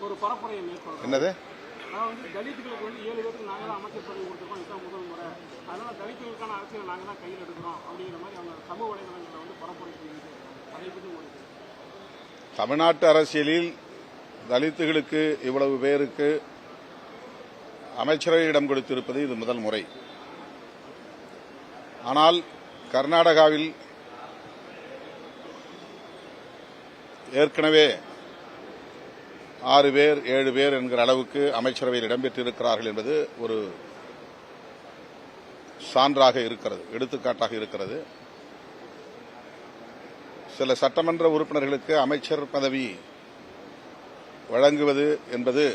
ஒரு பரப்புரையை மேற்கொள்றோம். என்னது? அதாவது தலித்துகளுக்கு 7 பேருக்கு நாங்கள் தான் அமைச்சர் பதவி கொடுத்துருக்கோம், இதுதான் முதல் முறை. அதனால தலித்துகளுக்கான அரசியல் நாங்கள் தான் கையில் எடுக்கிறோம் அப்படிங்கிற மாதிரி அவங்க சமூக வலைதளங்களில் பரப்புரை செய்யுது. அதை பற்றி உங்களுக்கு தமிழ்நாட்டு அரசியலில் தலித்துகளுக்கு இவ்வளவு பேருக்கு அமைச்சரவை இடம் கொடுத்திருப்பது இது முதல் முறை. ஆனால் கர்நாடகாவில் ஏற்கனவே 6 பேர் 7 பேர் என்கிற அளவுக்கு அமைச்சரவையில் இடம்பெற்றிருக்கிறார்கள் என்பது ஒரு சான்றாக இருக்கிறது, எடுத்துக்காட்டாக இருக்கிறது. சில சட்டமன்ற உறுப்பினர்களுக்கு அமைச்சர் பதவி வழங்குவது என்பது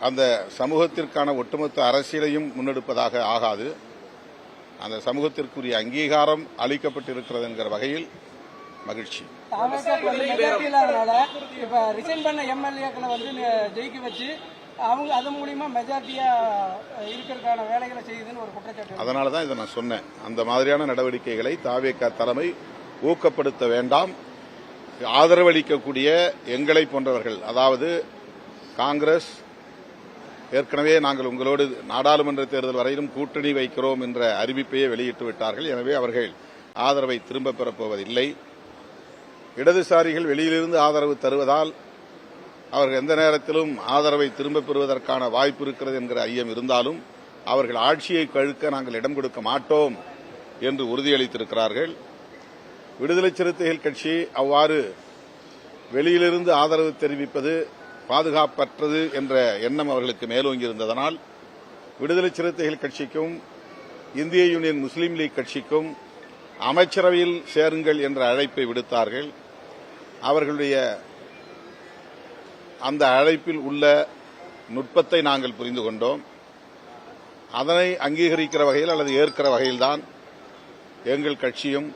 அந்த சமூகத்திற்கான ஒட்டுமொத்த அரசியலையும் முன்னெடுப்பதாக ஆகாது. அந்த சமூகத்திற்குரிய அங்கீகாரம் அளிக்கப்பட்டிருக்கிறது என்கிற வகையில் மகிழ்ச்சி. ரிசைன் பண்ண எம்எல்ஏக்களை ஜெயிக்க வச்சு அவங்க அது மூலியமா மெஜாரிட்டியா இருக்கிறதுக்கான வேலைகளை செய்யுதுன்னு ஒரு குற்றச்சாட்டு. அதனாலதான் இதை நான் சொன்னேன். அந்த மாதிரியான நடவடிக்கைகளை தாவேகா தலைமை ஊக்கப்படுத்த வேண்டாம். ஆதரவளிக்கக்கூடிய எங்களை போன்றவர்கள், அதாவது காங்கிரஸ் ஏற்கனவே நாங்கள் உங்களோடு நாடாளுமன்ற தேர்தல் வரையிலும் கூட்டணி வைக்கிறோம் என்ற அறிவிப்பையே வெளியிட்டு விட்டார்கள். எனவே அவர்கள் ஆதரவை திரும்பப் பெறப்போவதில்லை. இடதுசாரிகள் வெளியிலிருந்து ஆதரவு தருவதால் அவர்கள் எந்த நேரத்திலும் ஆதரவை திரும்பப் பெறுவதற்கான வாய்ப்பு இருக்கிறது என்கிற ஐயம் இருந்தாலும் அவர்கள் ஆட்சியை கழுக்க நாங்கள் இடம் கொடுக்க மாட்டோம் என்று உறுதியளித்திருக்கிறார்கள். விடுதலை சிறுத்தைகள் கட்சி அவ்வாறு வெளியிலிருந்து ஆதரவு தெரிவிப்பது பாதுகாப்பற்றது என்ற எண்ணம் அவர்களுக்கு மேலோங்கியிருந்ததனால் விடுதலை சிறுத்தைகள் கட்சிக்கும் இந்திய யூனியன் முஸ்லீம் லீக் கட்சிக்கும் அமைச்சரவையில் சேருங்கள் என்ற அழைப்பை விடுத்தார்கள். அவர்களுடைய அந்த அழைப்பில் உள்ள நுட்பத்தை நாங்கள் புரிந்து கொண்டோம். அதனை அங்கீகரிக்கிற வகையில் அல்லது ஏற்கிற வகையில்தான் எங்கள் கட்சியும்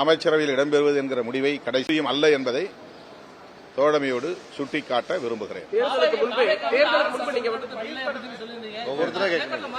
அமைச்சரவையில் இடம்பெறுவது என்கிற முடிவை கடைசியும் அல்ல என்பதை தோழமையோடு சுட்டிக்காட்ட விரும்புகிறேன். ஒவ்வொருத்தரும் கேட்கணும்.